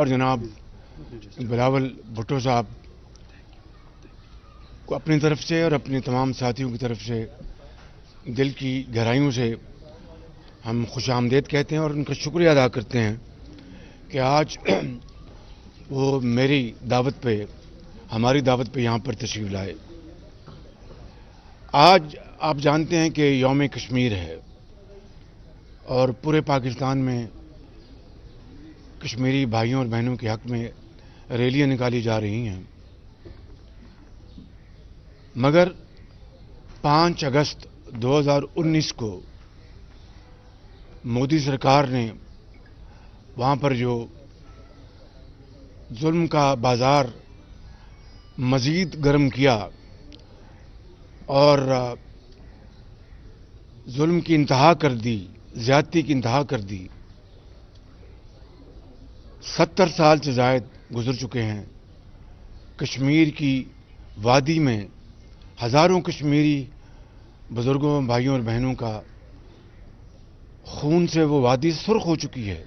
جناب بلاول بھٹو صاحب کو اپنی طرف سے اور اپنے تمام ساتھیوں کی طرف سے دل کی گہرائیوں سے ہم خوش آمدید کہتے ہیں اور ان کا شکریہ ادا کرتے ہیں کہ آج وہ میری دعوت پہ ہماری دعوت پہ یہاں پر تشریف لائے. آج آپ جانتے ہیں کہ یوم کشمیر ہے اور پورے پاکستان میں کشمیری بھائیوں اور بہنوں کے حق میں ریلیاں نکالی جا رہی ہیں، مگر 5 اگست 2019 کو مودی سرکار نے وہاں پر جو ظلم کا بازار مزید گرم کیا اور ظلم کی انتہا کر دی، زیادتی کی انتہا کر دی. 70 سال سے زائد گزر چکے ہیں. کشمیر کی وادی میں ہزاروں کشمیری بزرگوں، بھائیوں اور بہنوں کا خون سے وہ وادی سرخ ہو چکی ہے.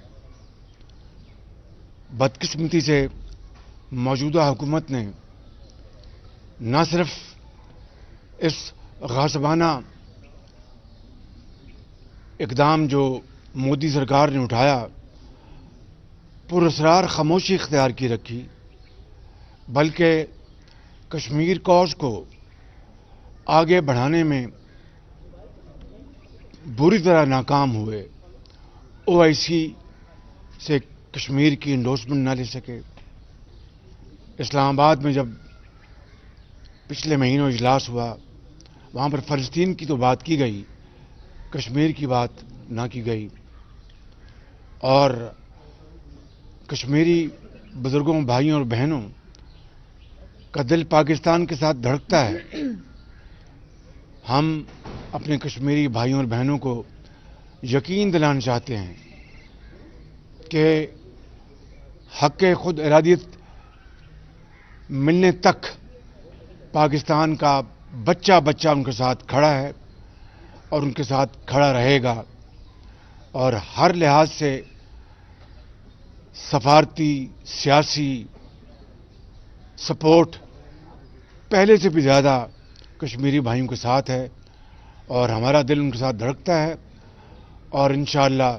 بدقسمتی سے موجودہ حکومت نے نہ صرف اس غاصبانہ اقدام جو مودی سرکار نے اٹھایا پراسرار خاموشی اختیار کی رکھی، بلکہ کشمیر کوز کو آگے بڑھانے میں بری طرح ناکام ہوئے. OIC سے کشمیر کی انڈورسمنٹ نہ لے سکے. اسلام آباد میں جب پچھلے مہینوں اجلاس ہوا وہاں پر فلسطین کی تو بات کی گئی، کشمیر کی بات نہ کی گئی. اور کشمیری بزرگوں، بھائیوں اور بہنوں کا دل پاکستان کے ساتھ دھڑکتا ہے. ہم اپنے کشمیری بھائیوں اور بہنوں کو یقین دلانا چاہتے ہیں کہ حق خود ارادیت ملنے تک پاکستان کا بچہ بچہ ان کے ساتھ کھڑا ہے اور ان کے ساتھ کھڑا رہے گا. اور ہر لحاظ سے سفارتی، سیاسی سپورٹ پہلے سے بھی زیادہ کشمیری بھائیوں کے ساتھ ہے اور ہمارا دل ان کے ساتھ دھڑکتا ہے اور انشاءاللہ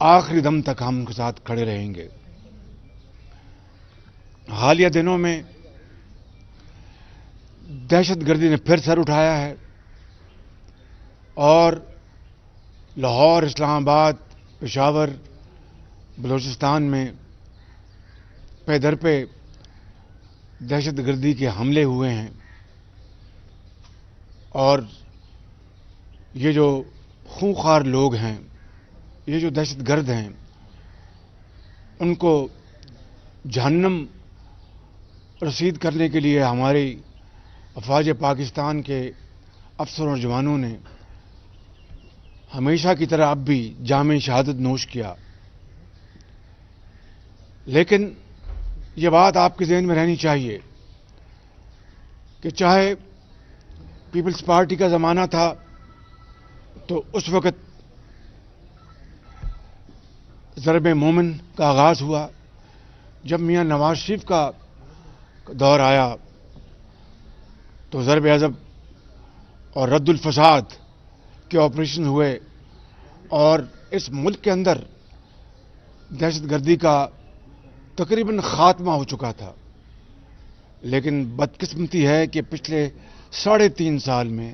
آخری دم تک ہم ان کے ساتھ کھڑے رہیں گے. حالیہ دنوں میں دہشت گردی نے پھر سر اٹھایا ہے اور لاہور، اسلام آباد، پشاور، بلوچستان میں پے در پہ دہشت گردی کے حملے ہوئے ہیں. اور یہ جو خونخوار لوگ ہیں، یہ جو دہشت گرد ہیں، ان کو جہنم رسید کرنے کے لیے ہماری افواج پاکستان کے افسروں اور جوانوں نے ہمیشہ کی طرح اب بھی جام شہادت نوش کیا. لیکن یہ بات آپ کے ذہن میں رہنی چاہیے کہ چاہے پیپلز پارٹی کا زمانہ تھا تو اس وقت ضرب مومن کا آغاز ہوا، جب میاں نواز شریف کا دور آیا تو ضرب عضب اور رد الفساد کے آپریشن ہوئے اور اس ملک کے اندر دہشت گردی کا تقریباً خاتمہ ہو چکا تھا. لیکن بدقسمتی ہے کہ پچھلے 3.5 سال میں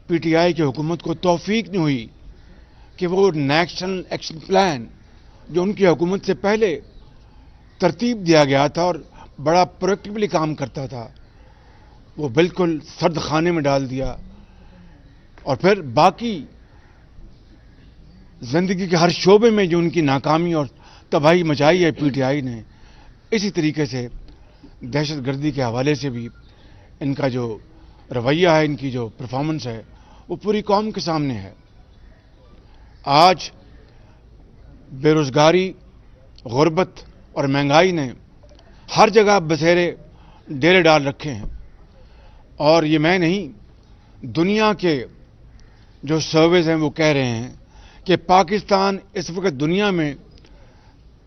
PTI کی حکومت کو توفیق نہیں ہوئی کہ وہ نیشنل ایکشن پلان جو ان کی حکومت سے پہلے ترتیب دیا گیا تھا اور بڑا پرویکٹیولی کام کرتا تھا، وہ بالکل سرد خانے میں ڈال دیا. اور پھر باقی زندگی کے ہر شعبے میں جو ان کی ناکامی اور تباہی مچائی ہے PTI نے، اسی طریقے سے دہشت گردی کے حوالے سے بھی ان کا جو رویہ ہے، ان کی جو پرفارمنس ہے، وہ پوری قوم کے سامنے ہے. آج بے روزگاری، غربت اور مہنگائی نے ہر جگہ بسیرے ڈیرے ڈال رکھے ہیں. اور یہ میں نہیں، دنیا کے جو سرویز ہیں وہ کہہ رہے ہیں کہ پاکستان اس وقت دنیا میں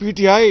PTI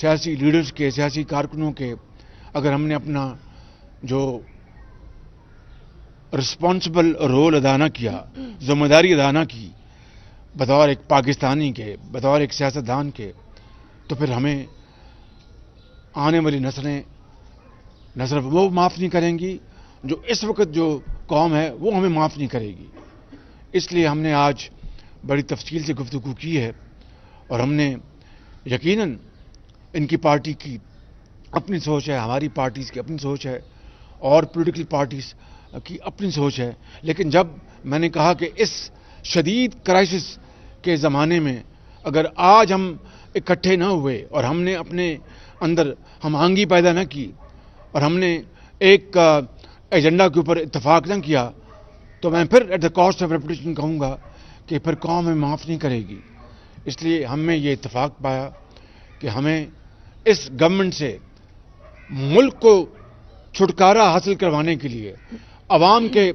سیاسی لیڈرز کے، سیاسی کارکنوں کے اگر ہم نے اپنا جو رسپانسبل رول ادا نہ کیا، ذمہ داری ادا نہ کی بطور ایک پاکستانی کے، بطور ایک سیاستدان کے، تو پھر ہمیں آنے والی نسلیں نہ صرف وہ معاف نہیں کریں گی، جو اس وقت جو قوم ہے وہ ہمیں معاف نہیں کرے گی. اس لیے ہم نے آج بڑی تفصیل سے گفتگو کی ہے، اور ہم نے یقیناً ان کی پارٹی کی اپنی سوچ ہے، ہماری پارٹیز کی اپنی سوچ ہے، اور پولیٹیکل پارٹیز کی اپنی سوچ ہے. لیکن جب میں نے کہا کہ اس شدید کرائسس کے زمانے میں اگر آج ہم اکٹھے نہ ہوئے اور ہم نے اپنے اندر ہم آہنگی پیدا نہ کی اور ہم نے ایک ایجنڈا کے اوپر اتفاق نہ کیا، تو میں پھر at the cost of reputation کہوں گا کہ پھر قوم ہمیں معاف نہیں کرے گی. اس لیے ہم نے یہ اتفاق پایا کہ ہمیں اس گورنمنٹ سے ملک کو چھٹکارا حاصل کروانے کے لیے، عوام کے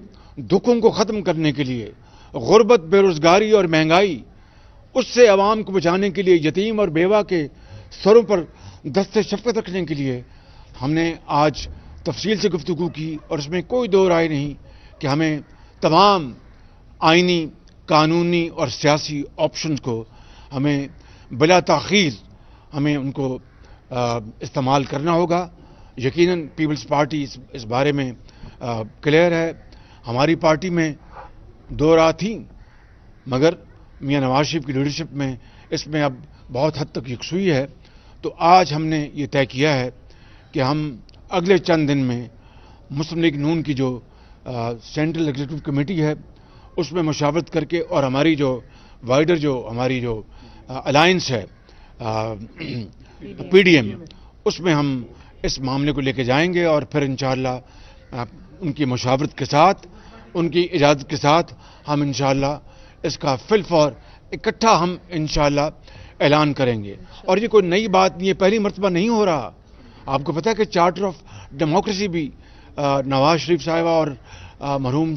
دکھوں کو ختم کرنے کے لیے، غربت، بے روزگاری اور مہنگائی، اس سے عوام کو بچانے کے لیے، یتیم اور بیوہ کے سروں پر دست شفقت رکھنے کے لیے ہم نے آج تفصیل سے گفتگو کی. اور اس میں کوئی دو رائے نہیں کہ ہمیں تمام آئینی، قانونی اور سیاسی آپشنز کو ہمیں بلا تاخیر ہمیں ان کو استعمال کرنا ہوگا. یقیناً پیپلز پارٹی اس بارے میں کلیئر ہے. ہماری پارٹی میں دو راہ تھیں، مگر میاں نواز شریف کی لیڈرشپ میں اس میں اب بہت حد تک یکسوئی ہے. تو آج ہم نے یہ طے کیا ہے کہ ہم اگلے چند دن میں مسلم لیگ نون کی جو سینٹرل ایگزیکٹو کمیٹی ہے اس میں مشاورت کر کے، اور ہماری جو وائڈر جو ہماری جو الائنس ہے پی ڈی ایم، اس میں ہم اس معاملے کو لے کے جائیں گے، اور پھر انشاءاللہ ان کی مشاورت کے ساتھ، ان کی اجازت کے ساتھ ہم انشاءاللہ اس کا فل فور اکٹھا ہم انشاءاللہ اعلان کریں گے. اور یہ کوئی نئی بات نہیں ہے، پہلی مرتبہ نہیں ہو رہا. آپ کو پتہ ہے کہ چارٹر آف ڈیموکریسی بھی نواز شریف صاحبہ اور مرحوم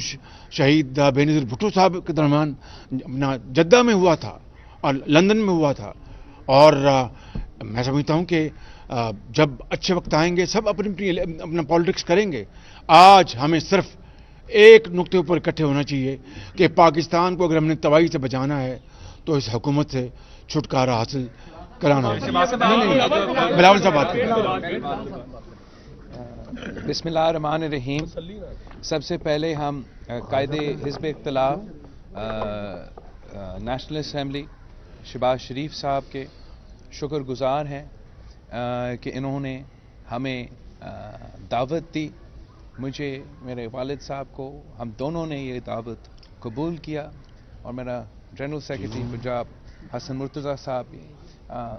شہید بے نظیر بھٹو صاحب کے درمیان اپنا جدہ میں ہوا تھا اور لندن میں ہوا تھا. اور میں سمجھتا ہوں کہ جب اچھے وقت آئیں گے سب اپنا پالیٹکس کریں گے. آج ہمیں صرف ایک نقطے اوپر اکٹھے ہونا چاہیے کہ پاکستان کو اگر ہم نے تباہی سے بچانا ہے تو اس حکومت سے چھٹکارا حاصل کرانا ہوگا. بلاول صاحب بات کریں. بسم اللہ الرحمن الرحیم. سب سے پہلے ہم قائد حزب اختلاف نیشنل اسمبلی شہباز شریف صاحب کے شکر گزار ہیں کہ انہوں نے ہمیں دعوت دی. مجھے، میرے والد صاحب کو، ہم دونوں نے یہ دعوت قبول کیا، اور میرا جنرل سیکرٹری پنجاب حسن مرتضیٰ صاحب بھی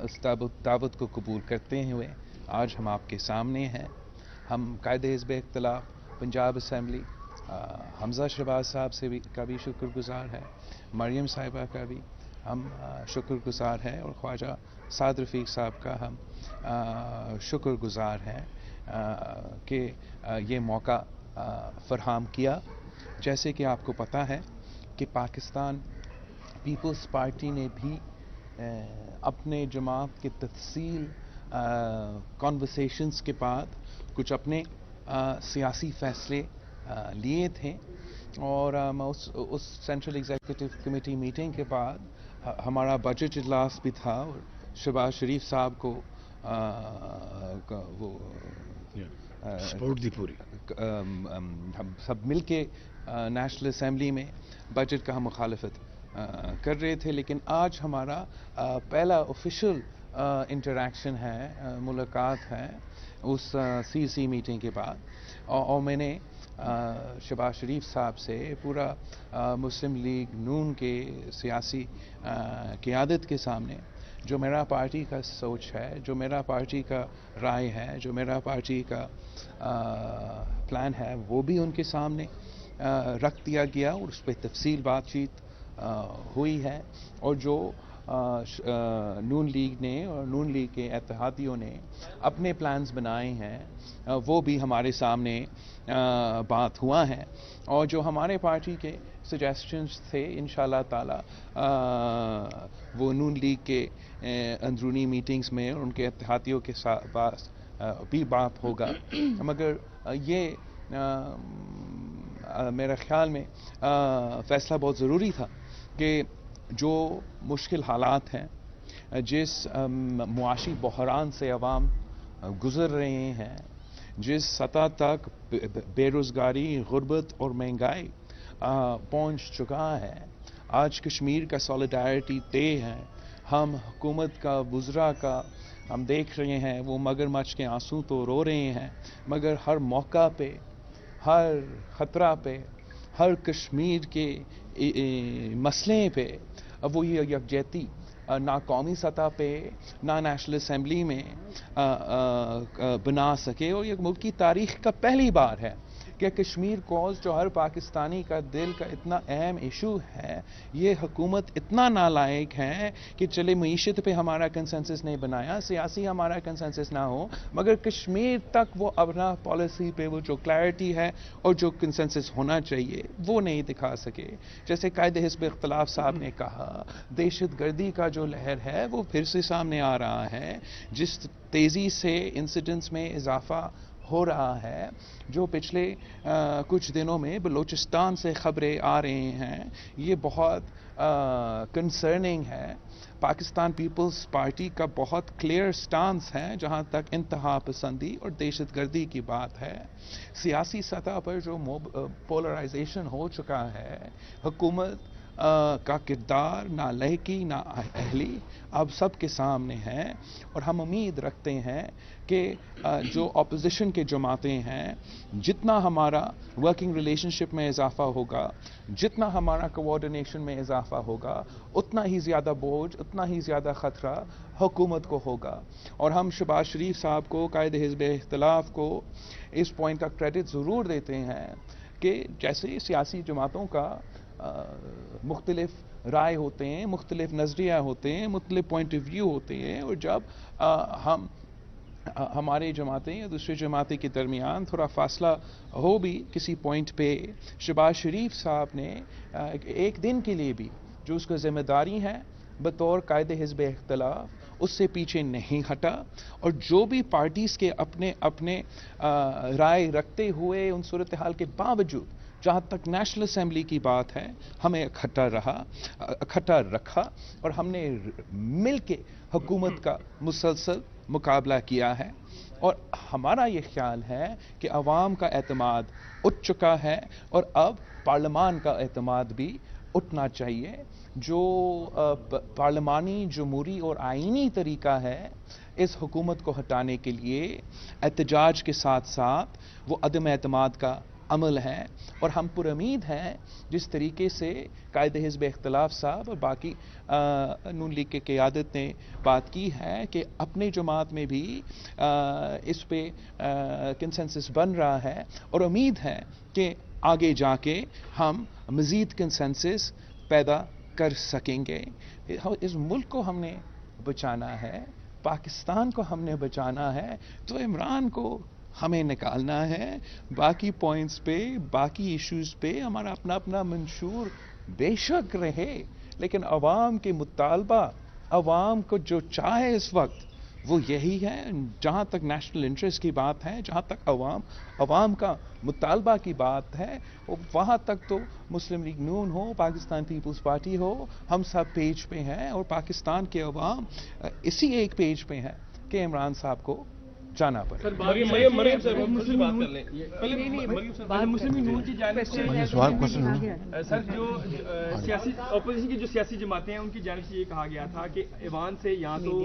اس دعوت کو قبول کرتے ہوئے آج ہم آپ کے سامنے ہیں. ہم قائد حزب اختلاف پنجاب اسمبلی حمزہ شہباز صاحب کا بھی شکر گزار ہے، مریم صاحبہ کا بھی ہم شکر گزار ہیں، اور خواجہ سعد رفیق صاحب کا ہم شکر گزار ہیں کہ یہ موقع فراہم کیا. جیسے کہ آپ کو پتہ ہے کہ پاکستان پیپلز پارٹی نے بھی اپنے جماعت کے تفصیل کانورسیشنز کے بعد کچھ اپنے سیاسی فیصلے لیے تھے، اور اس سینٹرل ایگزیکٹو کمیٹی میٹنگ کے بعد ہمارا بجٹ اجلاس بھی تھا، اور شہباز شریف صاحب کو وہ سپورٹ دی پوری، ہم سب مل کے نیشنل اسمبلی میں بجٹ کا ہم مخالفت کر رہے تھے. لیکن آج ہمارا پہلا آفیشیل انٹریکشن ہے، ملاقات ہے اس سی میٹنگ کے بعد، اور میں نے شہباز شریف صاحب سے پورا مسلم لیگ نون کے سیاسی قیادت کے سامنے جو میرا پارٹی کا سوچ ہے، جو میرا پارٹی کا رائے ہے، جو میرا پارٹی کا پلان ہے، وہ بھی ان کے سامنے رکھ دیا گیا، اور اس پہ تفصیل بات چیت ہوئی ہے. اور جو نون لیگ نے اور نون لیگ کے اتحادیوں نے اپنے پلانز بنائے ہیں وہ بھی ہمارے سامنے بات ہوا ہے، اور جو ہمارے پارٹی کے سجیسشنز تھے انشاءاللہ تعالی وہ نون لیگ کے اندرونی میٹنگز میں اور ان کے اتحادیوں کے پاس بھی بات ہوگا، مگر یہ میرے خیال میں فیصلہ بہت ضروری تھا کہ جو مشکل حالات ہیں، جس معاشی بحران سے عوام گزر رہے ہیں، جس سطح تک بے روزگاری، غربت اور مہنگائی پہنچ چکا ہے، آج کشمیر کا سولیڈارٹی ڈے ہے، ہم حکومت کا وزراء کا ہم دیکھ رہے ہیں وہ مگرمچھ کے آنسو تو رو رہے ہیں، مگر ہر موقع پہ، ہر خطرہ پہ، ہر کشمیر کے مسئلے پہ وہ یہ یکجہتی نہ قومی سطح پہ نہ نیشنل اسمبلی میں بنا سکے، اور یہ ملک کی تاریخ کا پہلی بار ہے کہ کشمیر کوز جو ہر پاکستانی کا دل کا اتنا اہم ایشو ہے، یہ حکومت اتنا نالائق ہے کہ چلے معیشت پہ ہمارا کنسنسس نہیں بنایا، سیاسی ہمارا کنسنسس نہ ہو، مگر کشمیر تک وہ اپنا پالیسی پہ وہ جو کلیئرٹی ہے اور جو کنسنسس ہونا چاہیے وہ نہیں دکھا سکے۔ جیسے قائد حزب اختلاف صاحب نے کہا، دہشت گردی کا جو لہر ہے وہ پھر سے سامنے آ رہا ہے، جس تیزی سے انسیڈنٹس میں اضافہ ہو رہا ہے، جو پچھلے کچھ دنوں میں بلوچستان سے خبریں آ رہے ہیں، یہ بہت کنسرننگ ہے۔ پاکستان پیپلز پارٹی کا بہت کلیئر سٹانس ہے جہاں تک انتہا پسندی اور دہشت گردی کی بات ہے۔ سیاسی سطح پر جو پولرائزیشن ہو چکا ہے، حکومت کا کردار نہ لہکی نہ اہلی اب سب کے سامنے ہے، اور ہم امید رکھتے ہیں کہ جو اپوزیشن کے جماعتیں ہیں، جتنا ہمارا ورکنگ ریلیشن شپ میں اضافہ ہوگا، جتنا ہمارا کوآرڈینیشن میں اضافہ ہوگا، اتنا ہی زیادہ بوجھ، اتنا ہی زیادہ خطرہ حکومت کو ہوگا۔ اور ہم شہباز شریف صاحب کو، قائد حزب اختلاف کو اس پوائنٹ کا کریڈٹ ضرور دیتے ہیں کہ جیسے سیاسی جماعتوں کا مختلف رائے ہوتے ہیں، مختلف نظریہ ہوتے ہیں، مختلف پوائنٹ آف ویو ہوتے ہیں، اور جب ہمارے جماعتیں یا دوسرے جماعتیں کے درمیان تھوڑا فاصلہ ہو بھی کسی پوائنٹ پہ، شہباز شریف صاحب نے ایک دن کے لیے بھی جو اس کا ذمہ داری ہے بطور قائد حزب اختلاف اس سے پیچھے نہیں ہٹا، اور جو بھی پارٹیز کے اپنے رائے رکھتے ہوئے ان صورتحال کے باوجود جہاں تک نیشنل اسمبلی کی بات ہے ہمیں اکٹھا رکھا، اور ہم نے مل کے حکومت کا مسلسل مقابلہ کیا ہے، اور ہمارا یہ خیال ہے کہ عوام کا اعتماد اٹھ چکا ہے، اور اب پارلیمان کا اعتماد بھی اٹھنا چاہیے۔ جو پارلیمانی جمہوری اور آئینی طریقہ ہے اس حکومت کو ہٹانے کے لیے، احتجاج کے ساتھ ساتھ وہ عدم اعتماد کا عمل ہے، اور ہم پر امید ہیں جس طریقے سے قائد حزب اختلاف صاحب اور باقی نون لیگ کے قیادت نے بات کی ہے کہ اپنے جماعت میں بھی اس پہ کنسنسس بن رہا ہے، اور امید ہے کہ آگے جا کے ہم مزید کنسنسس پیدا کر سکیں گے۔ اس ملک کو ہم نے بچانا ہے، پاکستان کو ہم نے بچانا ہے، تو عمران کو ہمیں نکالنا ہے۔ باقی پوائنٹس پہ، باقی ایشوز پہ ہمارا اپنا منشور بے شک رہے، لیکن عوام کے مطالبہ، عوام کو جو چاہے اس وقت وہ یہی ہے۔ جہاں تک نیشنل انٹرسٹ کی بات ہے، جہاں تک عوام کا مطالبہ کی بات ہے، وہاں تک تو مسلم لیگ نون ہو، پاکستان پیپلز پارٹی ہو، ہم سب پیج پہ ہیں، اور پاکستان کے عوام اسی ایک پیج پہ ہیں کہ عمران صاحب کو جانا پڑے۔ سر، جو سیاسی اپوزیشن کی جو سیاسی جماعتیں ہیں ان کی جانب سے یہ کہا گیا تھا کہ ایوان سے یا تو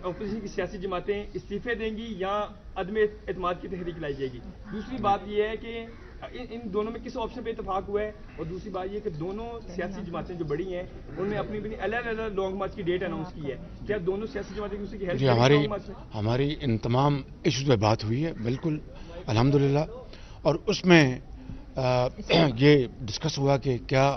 اپوزیشن کی سیاسی جماعتیں استعفے دیں گی یا عدم اعتماد کی تحریک لائی جائے گی۔ دوسری بات یہ ہے کہ ان دونوں میں کس آپشن پہ اتفاق ہوا ہے، اور دوسری بات یہ کہ دونوں سیاسی جماعتیں جو بڑی ہیں انہوں نے اپنی الگ لانگ مارچ کی ڈیٹ اناؤنس کی ہے، کیا دونوں سیاسی جماعتیں دوسری کی ہیلپ کریں؟ ہماری ان تمام ایشوز پہ بات ہوئی ہے، بالکل الحمدللہ، اور اس میں یہ ڈسکس ہوا کہ کیا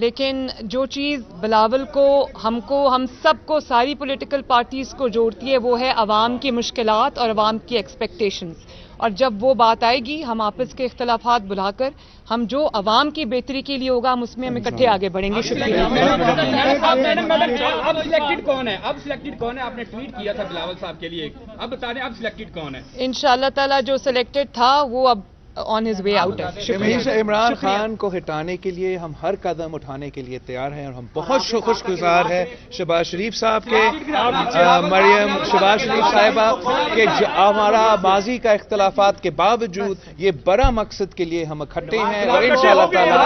لیکن جو چیز بلاول کو ہم سب کو ساری پولیٹیکل پارٹیز کو جوڑتی ہے وہ ہے عوام کی مشکلات اور عوام کی ایکسپیکٹیشنز. اور جب وہ بات آئے گی ہم آپس کے اختلافات بلا کر ہم جو عوام کی بہتری کے لیے ہوگا ہم اس میں اکٹھے آگے بڑھیں گے. شکریہ. اب سلیکٹڈ کون ہے؟ آپ نے ٹویٹ کیا تھا بلاول صاحب کے لیے، اب بتا دیں اب سلیکٹڈ کون ہے؟ انشاءاللہ تعالیٰ جو سلیکٹڈ تھا وہ اب آن ہز وے آؤٹ ہے. شکریہ. عمران خان کو ہٹانے کے لیے ہم ہر قدم اٹھانے کے لیے تیار ہیں اور ہم بہت خوش گزار ہیں شہباز شریف صاحب کے، مریم شہباز شریف صاحبہ کہ ہمارا ماضی کا اختلافات کے باوجود یہ بڑا مقصد کے لیے ہم اکٹھے ہیں اور انشاءاللہ تعالی